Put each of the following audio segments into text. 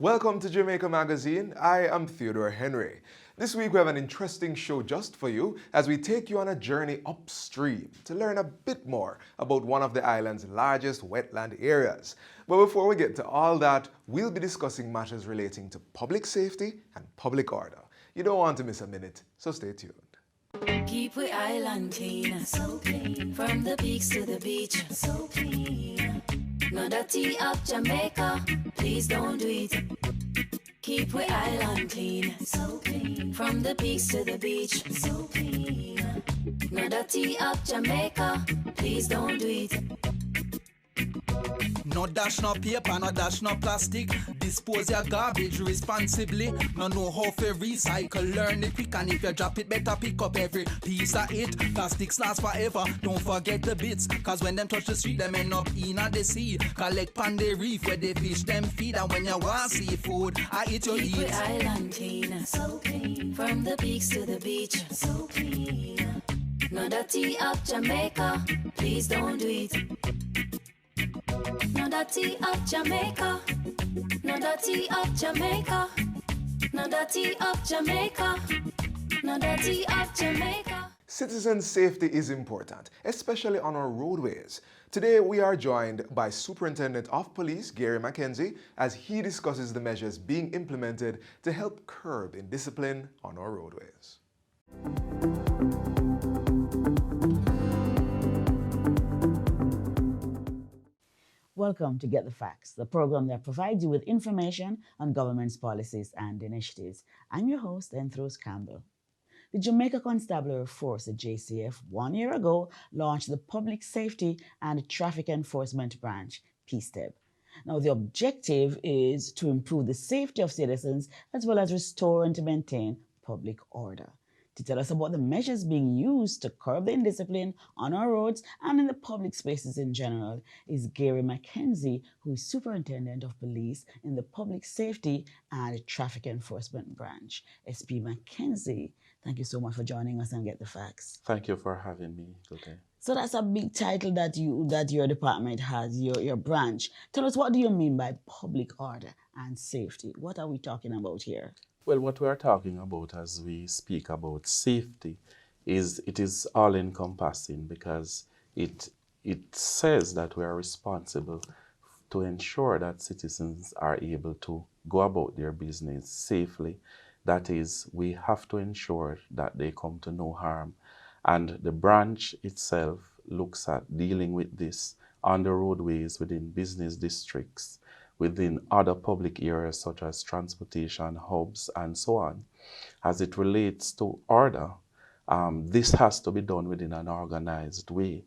Welcome to Jamaica Magazine. I am Theodore Henry. This week we have an interesting show just for you as we take you on a journey upstream to learn a bit more about one of the island's largest wetland areas. But before we get to all that, we'll be discussing matters relating to public safety and public order. You don't want to miss a minute, so stay tuned. Keep we island clean, so clean. From the peaks to the beach, so clean. No dirty up Jamaica, please don't do it. Keep we island clean, so clean. From the peaks to the beach, so clean. No dirty up Jamaica, please don't do it. No dash, no paper, no dash, no plastic. Dispose your garbage responsibly. No know how to recycle, learn it quick. And if you drop it, better pick up every piece of it. Plastics last forever, don't forget the bits. Cause when them touch the street, them end up in the sea. Collect pan the reef where they fish them feed. And when you want seafood, I eat your Keep we eat. island clean, so clean. From the peaks to the beach, so clean. No dirty up Jamaica, please don't do it. No dirty up Jamaica, no dirty up Jamaica, no dirty up Jamaica, no dirty up Jamaica. Citizen safety is important, especially on our roadways. Today we are joined by Superintendent of Police Gary McKenzie as he discusses the measures being implemented to help curb indiscipline on our roadways. Welcome to Get the Facts, the program that provides you with information on government's policies and initiatives. I'm your host, Enthros Campbell. The Jamaica Constabulary Force, the JCF, 1 year ago launched the Public Safety and Traffic Enforcement Branch, PSTEB. Now, the objective is to improve the safety of citizens as well as restore and to maintain public order. To tell us about the measures being used to curb the indiscipline on our roads and in the public spaces in general is Gary McKenzie, who is Superintendent of Police in the Public Safety and Traffic Enforcement Branch. SP McKenzie, thank you so much for joining us and Get the Facts. Thank you for having me today. So that's a big title that your department has, your branch. Tell us, what do you mean by public order and safety? What are we talking about here? Well, what we are talking about as we speak about safety is it is all-encompassing because it says that we are responsible to ensure that citizens are able to go about their business safely. That is, we have to ensure that they come to no harm. And the branch itself looks at dealing with this on the roadways within business districts, within other public areas such as transportation hubs and so on. As it relates to order, this has to be done within an organized way.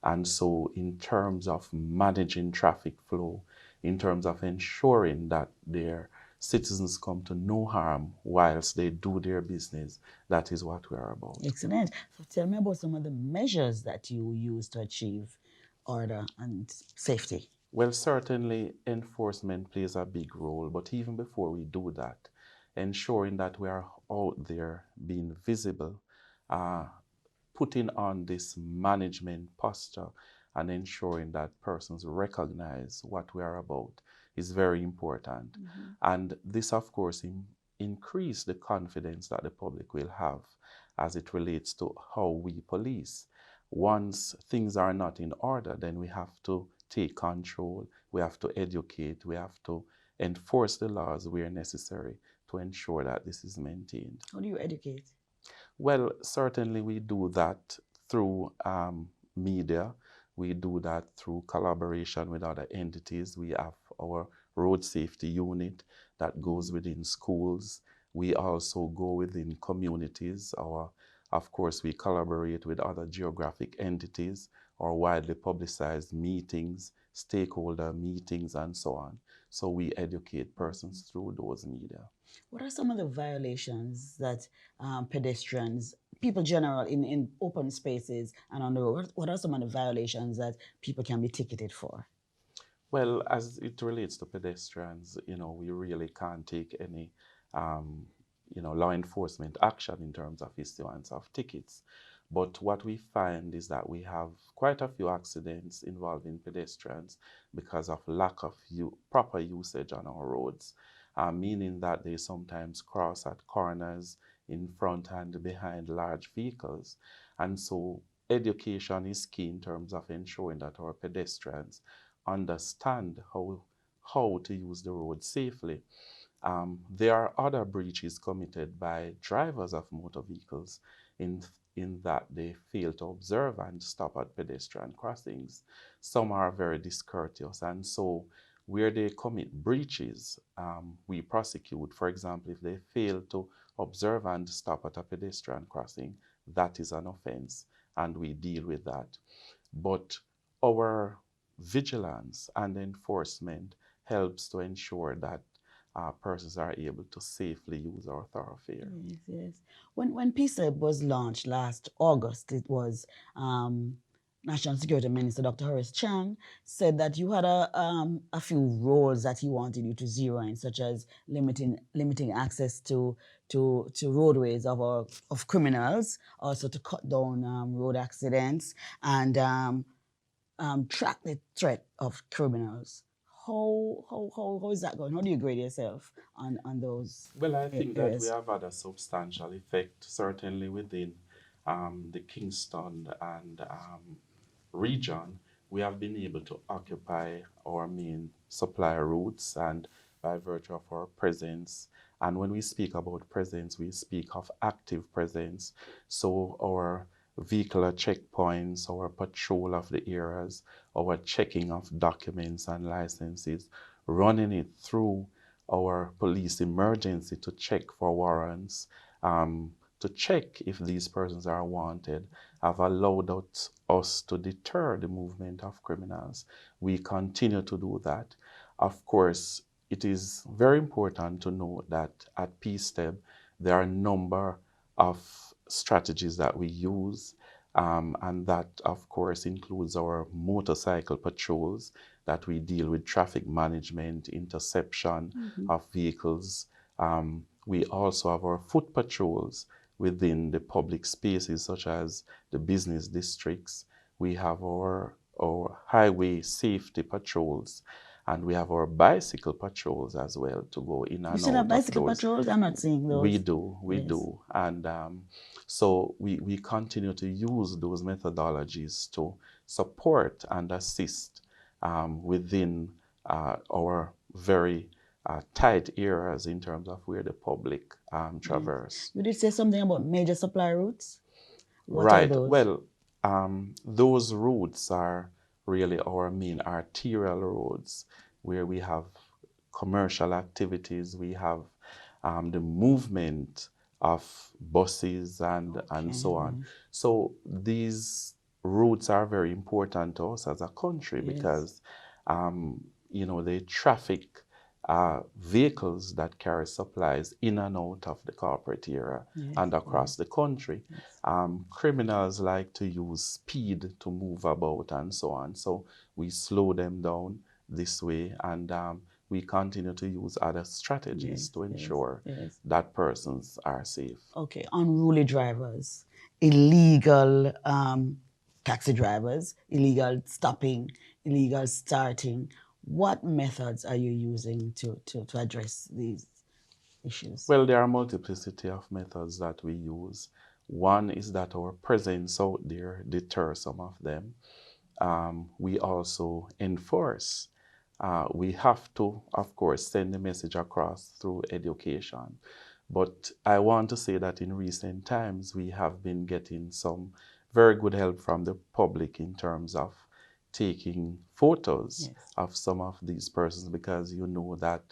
And so in terms of managing traffic flow, in terms of ensuring that their citizens come to no harm whilst they do their business, that is what we are about. Excellent. So tell me about some of the measures that you use to achieve order and safety. Well, certainly enforcement plays a big role, but even before we do that, ensuring that we are out there being visible, putting on this management posture and ensuring that persons recognize what we are about is very important. Mm-hmm. And this, of course, increase the confidence that the public will have as it relates to how we police. Once things are not in order, then we have to take control, we have to educate, we have to enforce the laws where necessary to ensure that this is maintained. How do you educate? Well, certainly we do that through media. We do that through collaboration with other entities. We have our road safety unit that goes within schools. We also go within communities. Of course, we collaborate with other geographic entities or widely publicized meetings, stakeholder meetings, and so on. So we educate persons through those media. What are some of the violations that pedestrians, people general in open spaces and on the road, what are some of the violations that people can be ticketed for? Well, as it relates to pedestrians, we really can't take any law enforcement action in terms of issuance of tickets. But what we find is that we have quite a few accidents involving pedestrians because of lack of proper usage on our roads. meaning that they sometimes cross at corners in front and behind large vehicles. And so education is key in terms of ensuring that our pedestrians understand how to use the road safely. There are other breaches committed by drivers of motor vehicles in, in that they fail to observe and stop at pedestrian crossings. Some are very discourteous, and so where they commit breaches, we prosecute. For example, if they fail to observe and stop at a pedestrian crossing, that is an offense, and we deal with that. But our vigilance and enforcement helps to ensure that persons are able to safely use our thoroughfare. Yes, yes. When PSEB was launched last August, it was National Security Minister Dr. Horace Chang said that you had a few roles that he wanted you to zero in, such as limiting access to roadways of criminals, also to cut down road accidents and track the threat of criminals. How is that going? How do you grade yourself on those Well, I think that we areas? have had a substantial effect, certainly within the Kingston and region. We have been able to occupy our main supply routes, and by virtue of our presence, and when we speak about presence, we speak of active presence. So our vehicular checkpoints, our patrol of the areas, our checking of documents and licenses, running it through our police emergency to check for warrants, to check if these persons are wanted, have allowed us to deter the movement of criminals. We continue to do that. Of course, it is very important to note that at PSTEB, there are a number of strategies that we use, and that, of course, includes our motorcycle patrols, that we deal with traffic management, interception of vehicles. We also have our foot patrols within the public spaces, such as the business districts. We have our highway safety patrols, and we have our bicycle patrols as well to go in and out. You still have of bicycle those. patrols? I'm not seeing those. We do. Yes. And so we continue to use those methodologies to support and assist within our very tight areas in terms of where the public traverse. You did say something about major supply routes? What are Right. those? Well, those routes are really our main arterial roads where we have commercial activities, we have the movement of buses and so on. So these routes are very important to us as a country because, they traffic vehicles that carry supplies in and out of the corporate area and across the country. Criminals like to use speed to move about and so on. So we slow them down this way, and we continue to use other strategies to ensure that persons are safe. Okay, unruly drivers, illegal taxi drivers, illegal stopping, illegal starting. What methods are you using to address these issues? Well, there are a multiplicity of methods that we use. One is that our presence out there deters some of them. We also enforce. We have to, of course, send the message across through education. But I want to say that in recent times, we have been getting some very good help from the public in terms of taking photos of some of these persons, because you know that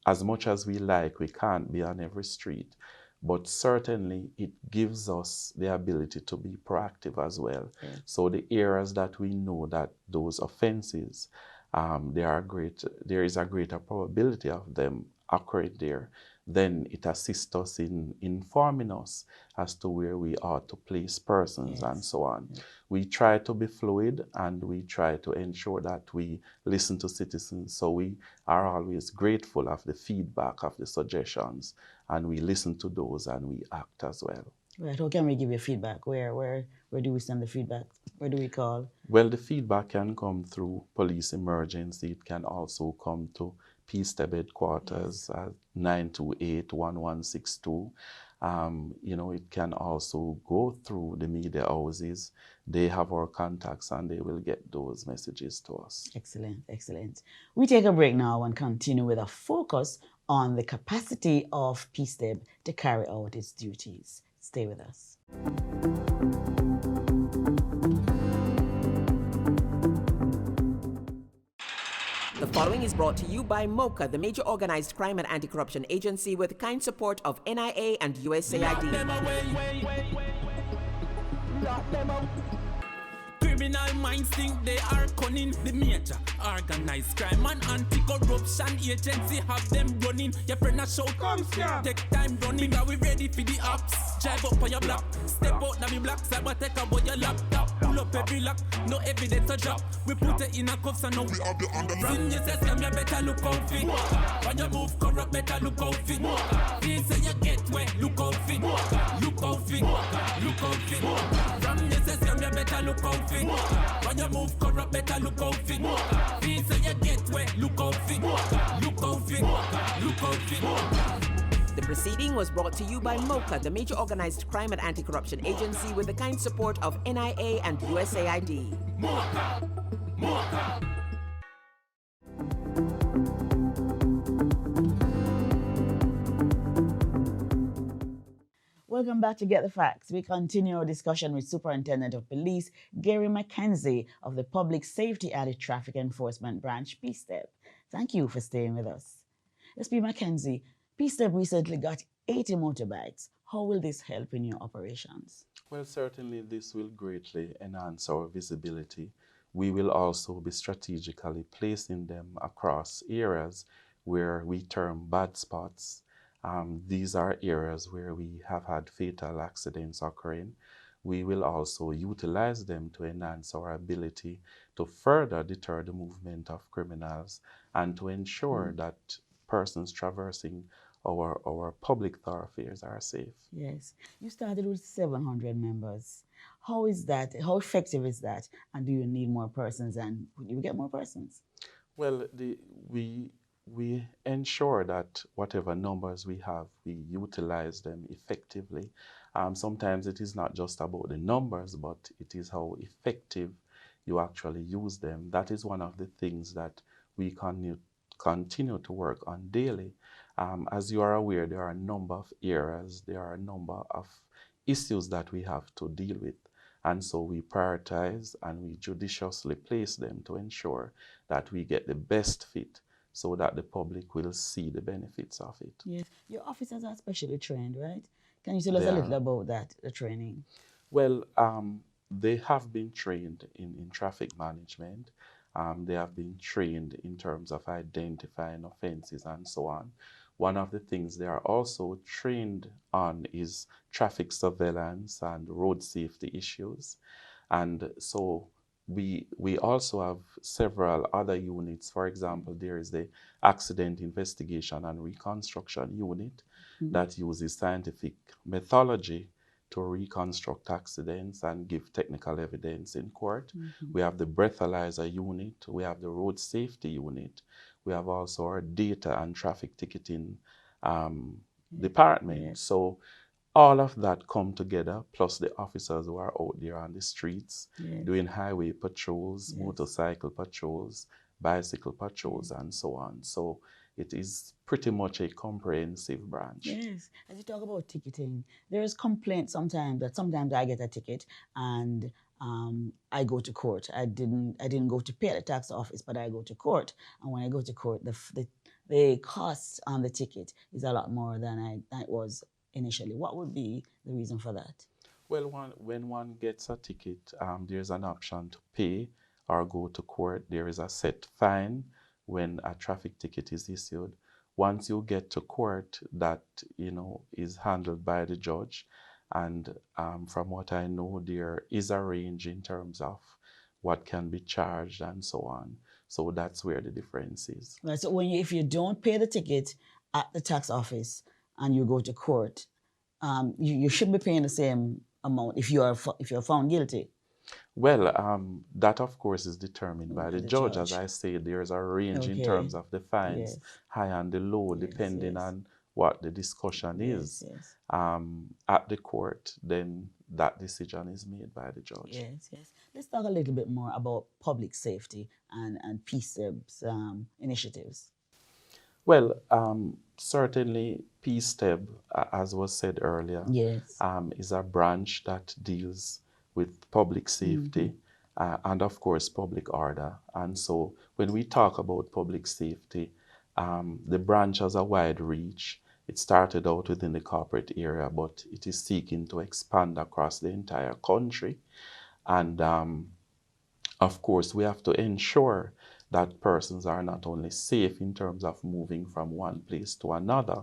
as much as we like, we can't be on every street. But certainly it gives us the ability to be proactive as well. So the areas that we know that those offenses, there is a greater probability of them occurring there, then it assists us in informing us as to where we ought to place persons and so on. We try to be fluid, and we try to ensure that we listen to citizens. So we are always grateful of the feedback, of the suggestions, and we listen to those and we act as well. Right. How can we give you feedback? Where do we send the feedback? Where do we call? Well, the feedback can come through police emergency. It can also come to PSTEB headquarters at 928-1162. It can also go through the media houses. They have our contacts and they will get those messages to us. Excellent, excellent. We take a break now and continue with a focus on the capacity of PSTEB to carry out its duties. Stay with us. The following is brought to you by MOCA, the major organized crime and anti-corruption agency with kind support of NIA and USAID. Criminal minds think they are cunning. The major organized crime and anti-corruption agency have them running. Your friend a shout, come here. Take time running. Because we ready for the ops. Drive up on your block. Step out now me block. Cyber take about your laptop. Pull up every lock. No evidence to drop. We put it in a cuffs and now we have the underground. Sin you say scam, you better look out for. When you move corrupt, better look out for. Please say you get wet, look out for. Look out for. Look out for. From you say scam, you better look out for. When you move corrupt, better look out for. Please say you get wet, look out for. Look out for. Look out for. The proceeding was brought to you by MOCA, the major organized crime and anti-corruption agency with the kind support of NIA and USAID. MOCA. MOCA. Welcome back to Get the Facts. We continue our discussion with Superintendent of Police Gary McKenzie of the Public Safety Anti-Traffic Enforcement Branch, PSTEB. Thank you for staying with us. SP McKenzie, PSTEB recently got 80 motorbikes. How will this help in your operations? Well, certainly this will greatly enhance our visibility. We will also be strategically placing them across areas where we term bad spots. These are areas where we have had fatal accidents occurring. We will also utilize them to enhance our ability to further deter the movement of criminals and to ensure that persons traversing our public thoroughfares are safe. Yes. You started with 700 members. How is that? How effective is that? And do you need more persons? And will you get more persons? Well, we ensure that whatever numbers we have, we utilize them effectively. Sometimes it is not just about the numbers, but it is how effective you actually use them. That is one of the things that we continue to work on daily. As you are aware, there are a number of areas, there are a number of issues that we have to deal with. And so we prioritize and we judiciously place them to ensure that we get the best fit so that the public will see the benefits of it. Yes. Your officers are specially trained, right? Can you tell us a little about that, the training? Well, they have been trained in traffic management. They have been trained in terms of identifying offenses and so on. One of the things they are also trained on is traffic surveillance and road safety issues. And so we also have several other units. For example, there is the Accident Investigation and Reconstruction Unit that uses scientific methodology to reconstruct accidents and give technical evidence in court. We have the breathalyzer unit, we have the road safety unit, we have also our data and traffic ticketing department. So all of that come together, plus the officers who are out there on the streets doing highway patrols, motorcycle patrols, bicycle patrols, and so on. So it is pretty much a comprehensive branch. Yes. As you talk about ticketing, there is complaints sometimes I get a ticket and I go to court. I didn't go to pay at the tax office, but I go to court. And when I go to court, the cost on the ticket is a lot more than it was initially. What would be the reason for that? Well, when one gets a ticket, there's an option to pay or go to court. There is a set fine when a traffic ticket is issued. Once you get to court, that is handled by the judge. And from what I know, there is a range in terms of what can be charged and so on. So that's where the difference is. Right. So if you don't pay the ticket at the tax office and you go to court, you should be paying the same amount if you're found guilty. Well, that of course is determined by By the the judge. As judge. I say, there's a range in Okay. terms of the fines, Yes. high and the low, Yes. depending Yes. on what the discussion Yes. is Yes. at the court. Then that decision is made by the judge. Yes. Yes. Let's talk a little bit more about public safety and PSEB's initiatives. Well, certainly PSTEB, as was said earlier, Yes. is a branch that deals with public safety and, of course, public order. And so when we talk about public safety, the branch has a wide reach. It started out within the corporate area, but it is seeking to expand across the entire country. And of course, we have to ensure that persons are not only safe in terms of moving from one place to another,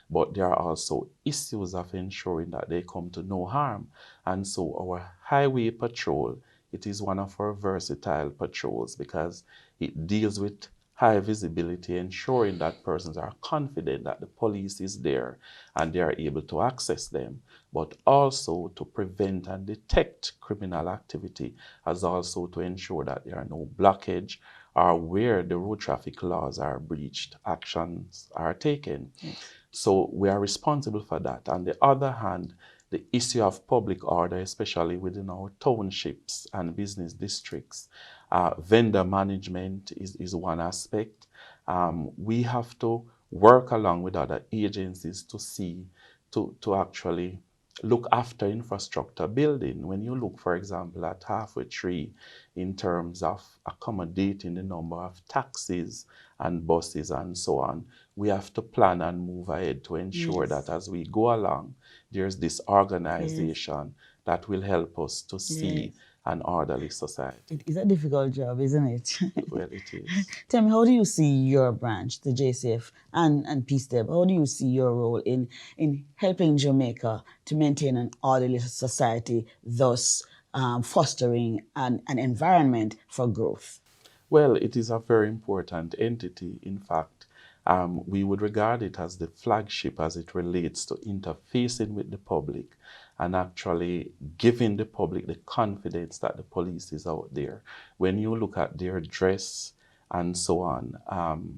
but there are also issues of ensuring that they come to no harm. And so our highway patrol, it is one of our versatile patrols because it deals with high visibility, ensuring that persons are confident that the police is there and they are able to access them, but also to prevent and detect criminal activity, as also to ensure that there are no blockage or where the road traffic laws are breached, actions are taken. So we are responsible for that. On the other hand, the issue of public order, especially within our townships and business districts, vendor management is one aspect. We have to work along with other agencies to see, to actually look after infrastructure building. When you look, for example, at Halfway Tree in terms of accommodating the number of taxis and buses and so on, we have to plan and move ahead to ensure that as we go along, there's this organization that will help us to see an orderly society. It is a difficult job, isn't it? Well, it is. Tell me, how do you see your branch, the JCF and PSTEB, how do you see your role in helping Jamaica to maintain an orderly society, thus fostering an environment for growth? Well, it is a very important entity. In fact, we would regard it as the flagship as it relates to interfacing with the public and actually giving the public the confidence that the police is out there. When you look at their dress and so on,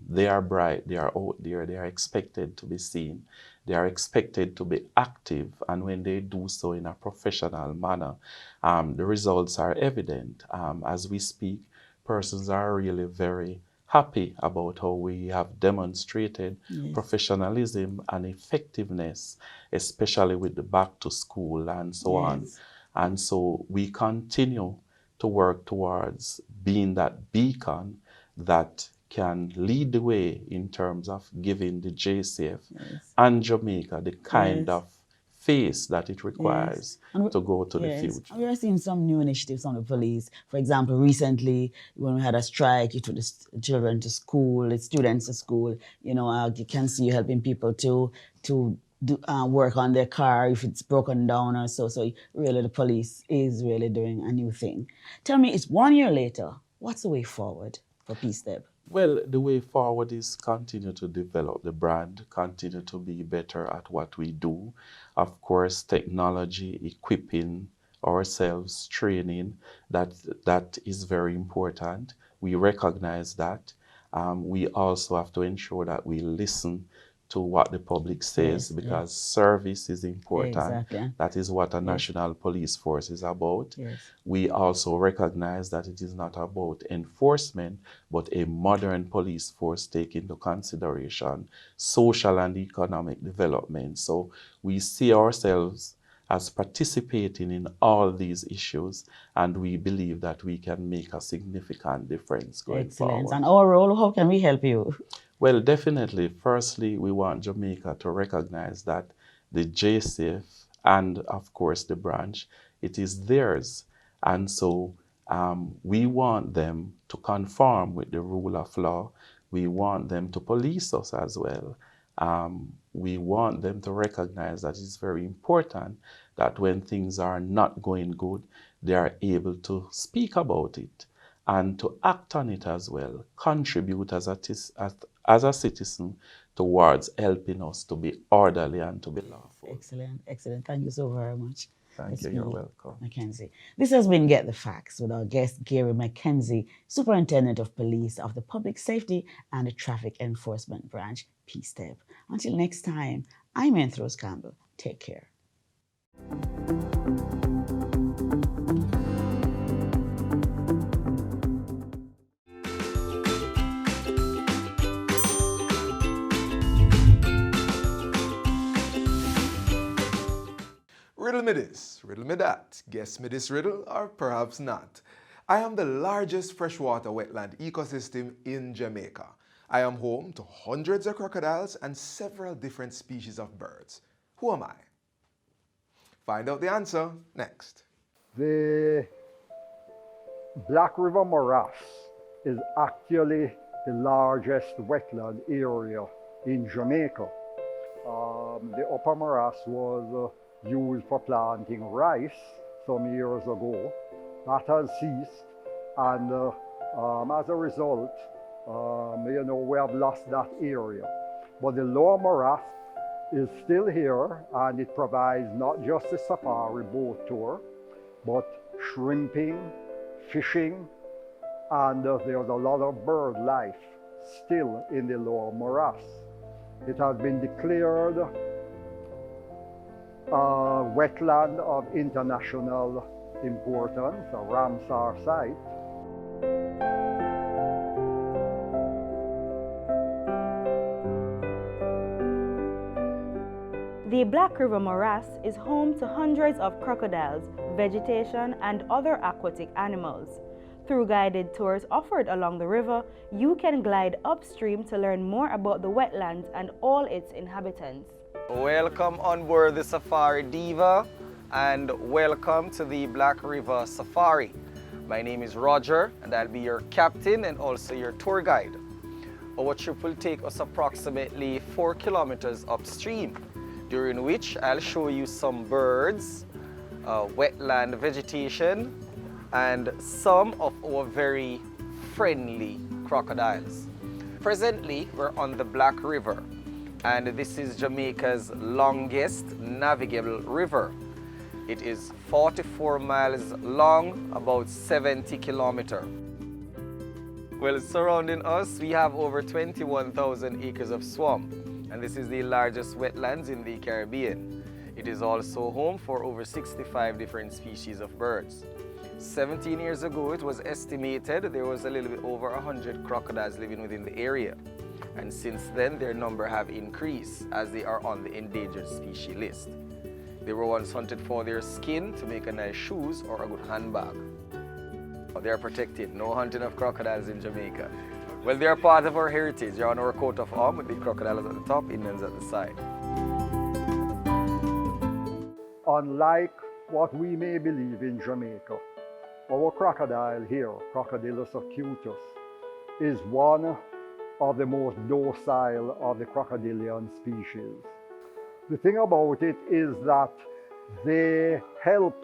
they are bright, they are out there, they are expected to be seen, they are expected to be active, and when they do so in a professional manner, the results are evident. As we speak, persons are really very happy about how we have demonstrated professionalism and effectiveness, especially with the back to school and so on. And so we continue to work towards being that beacon that can lead the way in terms of giving the JCF and Jamaica the kind of face that it requires to go to the future. And we are seeing some new initiatives on the police. For example, recently when we had a strike, you took the children to school, the students to school. You know, you can see you helping people to do, work on their car if it's broken down or so. So really, the police is really doing a new thing. Tell me, it's 1 year later. What's the way forward for PSTEB? Well, the way forward is continue to develop the brand, continue to be better at what we do. Of course, technology, equipping ourselves, training, that is very important. We recognize that. We also have to ensure that we listen to what the public says because service is important. That is what a national police force is about. We also recognize that it is not about enforcement, but a modern police force taking into consideration social and economic development. So we see ourselves as participating in all these issues, and we believe that we can make a significant difference going forward. And our role, how can we help you? Well, definitely. Firstly, we want Jamaica to recognize that the JCF and, of course, the branch, it is theirs. And so we want them to conform with the rule of law. We want them to police us as well. We want them to recognize that it's very important that when things are not going good, they are able to speak about it and to act on it as well, contribute as a citizen towards helping us to be orderly and to be lawful. Excellent, excellent. Thank you so very much. Thank you. You're welcome. Mackenzie. This has been Get the Facts with our guest, Gary Mackenzie, Superintendent of Police of the Public Safety and the Traffic Enforcement Branch, PSTEB. Until next time, I'm Anthros Campbell. Take care. Riddle me this, riddle me that, guess me this riddle, or perhaps not. I am the largest freshwater wetland ecosystem in Jamaica. I am home to hundreds of crocodiles and several different species of birds. Who am I? Find out the answer next. The Black River Morass is actually the largest wetland area in Jamaica. The upper morass was used for planting rice some years ago. That has ceased, and as a result, we have lost that area. But the lower morass is still here, and it provides not just a safari boat tour, but shrimping, fishing, and there's a lot of bird life still in the lower morass. It has been declared a wetland of international importance, a Ramsar site. The Black River Morass is home to hundreds of crocodiles, vegetation, and other aquatic animals. Through guided tours offered along the river, you can glide upstream to learn more about the wetlands and all its inhabitants. Welcome on board the Safari Diva and welcome to the Black River Safari. My name is Roger and I'll be your captain and also your tour guide. Our trip will take us approximately 4 kilometers upstream, during which I'll show you some birds, wetland vegetation, and some of our very friendly crocodiles. Presently, we're on the Black River, and this is Jamaica's longest navigable river. It is 44 miles long, about 70 kilometers. Well, surrounding us, we have over 21,000 acres of swamp, and this is the largest wetlands in the Caribbean. It is also home for over 65 different species of birds. 17 years ago, it was estimated there was a little bit over 100 crocodiles living within the area. And since then, their number have increased as they are on the endangered species list. They were once hunted for their skin to make a nice shoes or a good handbag. They are protected. No hunting of crocodiles in Jamaica. Well, they are part of our heritage. They're on our coat of arms with the crocodiles at the top, Indians at the side. Unlike what we may believe in Jamaica, our crocodile here, Crocodilus acutus, is one of the most docile of the crocodilian species. The thing about it is that they help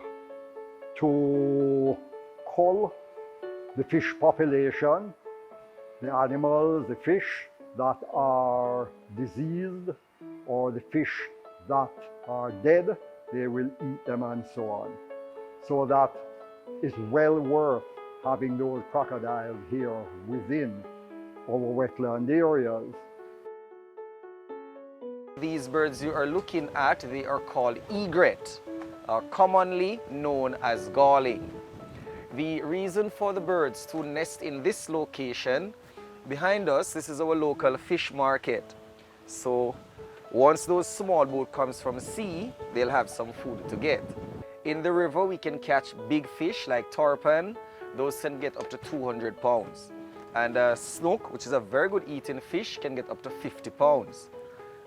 to cull the fish population, the animals, the fish that are diseased or the fish that are dead, they will eat them and so on. So that it's well worth having those crocodiles here within our wetland areas. These birds you are looking at, they are called egret, commonly known as galling. The reason for the birds to nest in this location, behind us, this is our local fish market. So once those small boat comes from sea, they'll have some food to get. In the river, we can catch big fish like tarpon. Those can get up to 200 pounds. And snook, which is a very good eating fish, can get up to 50 pounds.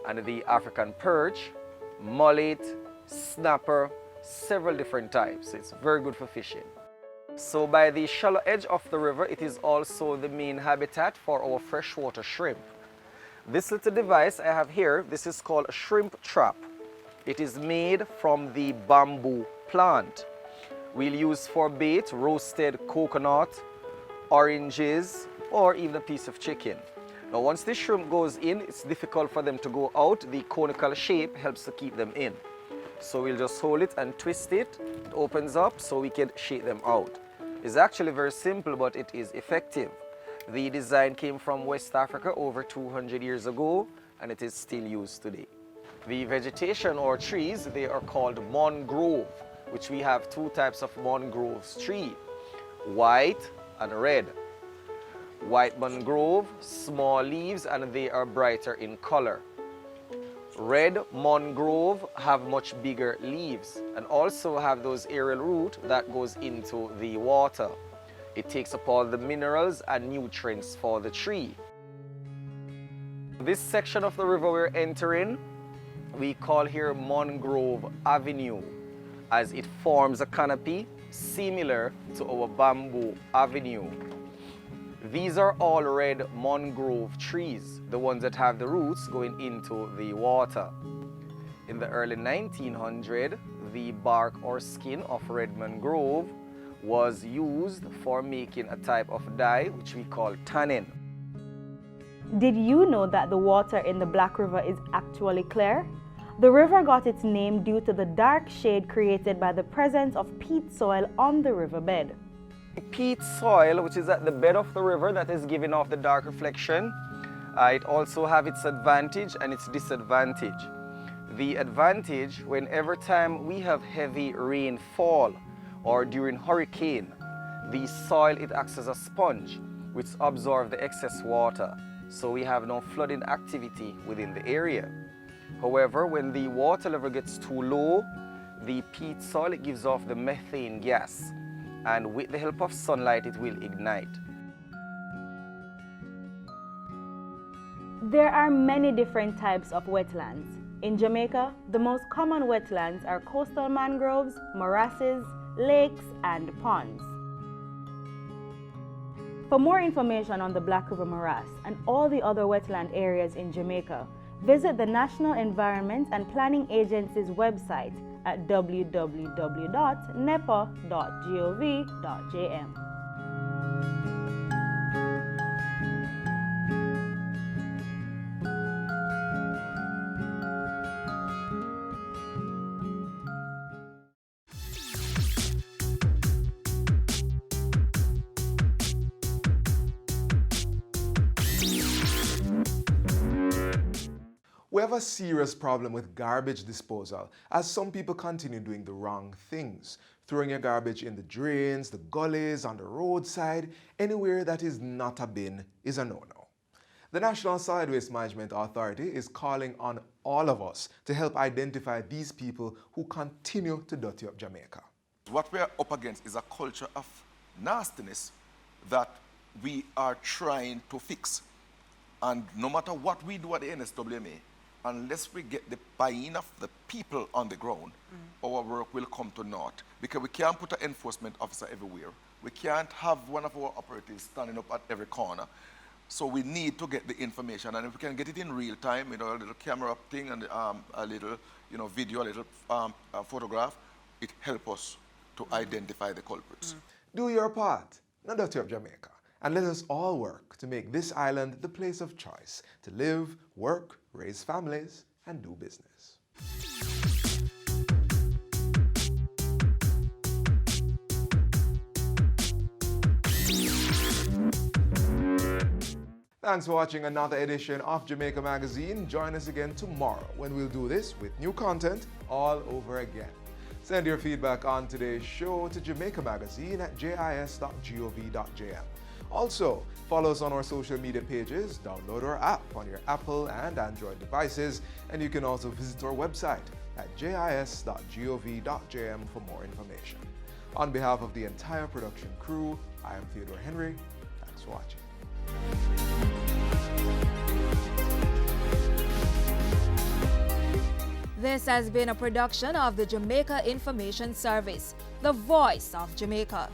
And the African perch, mullet, snapper, several different types. It's very good for fishing. So by the shallow edge of the river, it is also the main habitat for our freshwater shrimp. This little device I have here, this is called a shrimp trap. It is made from the bamboo plant. We'll use for bait roasted coconut, oranges, or even a piece of chicken. Now once the shrimp goes in, it's difficult for them to go out. The conical shape helps to keep them in. So we'll just hold it and twist it. It opens up so we can shake them out. It's actually very simple, but it is effective. The design came from West Africa over 200 years ago, and it is still used today. The vegetation or trees, they are called mangrove, which we have two types of mangroves tree, white and red. White mangrove, small leaves, and they are brighter in color. Red mangrove have much bigger leaves and also have those aerial root that goes into the water. It takes up all the minerals and nutrients for the tree. This section of the river we're entering, we call here Mangrove Avenue, as it forms a canopy similar to our Bamboo Avenue. These are all red mangrove trees, the ones that have the roots going into the water. In the early 1900s, the bark or skin of red mangrove was used for making a type of dye which we call tannin. Did you know that the water in the Black River is actually clear? The river got its name due to the dark shade created by the presence of peat soil on the riverbed. Peat soil, which is at the bed of the river, that is giving off the dark reflection. It also have its advantage and its disadvantage. The advantage, whenever time we have heavy rainfall or during hurricane, the soil, it acts as a sponge which absorbs the excess water. So we have no flooding activity within the area. However, when the water level gets too low, the peat soil, it gives off the methane gas, and with the help of sunlight it will ignite. There are many different types of wetlands. In Jamaica, the most common wetlands are coastal mangroves, morasses, lakes, and ponds. For more information on the Black River Morass and all the other wetland areas in Jamaica, visit the National Environment and Planning Agency's website at www.nepa.gov.jm. We have a serious problem with garbage disposal, as some people continue doing the wrong things. Throwing your garbage in the drains, the gullies, on the roadside, anywhere that is not a bin is a no-no. The National Solid Waste Management Authority is calling on all of us to help identify these people who continue to dirty up Jamaica. What we are up against is a culture of nastiness that we are trying to fix. And no matter what we do at the NSWMA, unless we get the buy-in of the people on the ground, our work will come to naught. Because we can't put an enforcement officer everywhere. We can't have one of our operatives standing up at every corner. So we need to get the information, and if we can get it in real time, a little camera thing and a little, video, a little photograph, it helps us to identify the culprits. Do your part, not dirty up Jamaica. And let us all work to make this island the place of choice to live, work, raise families, and do business. Thanks for watching another edition of Jamaica Magazine. Join us again tomorrow when we'll do this with new content all over again. Send your feedback on today's show to Jamaica Magazine at jis.gov.jm. Also, follow us on our social media pages, download our app on your Apple and Android devices, and you can also visit our website at jis.gov.jm for more information. On behalf of the entire production crew, I am Theodore Henry. Thanks for watching. This has been a production of the Jamaica Information Service, the voice of Jamaica.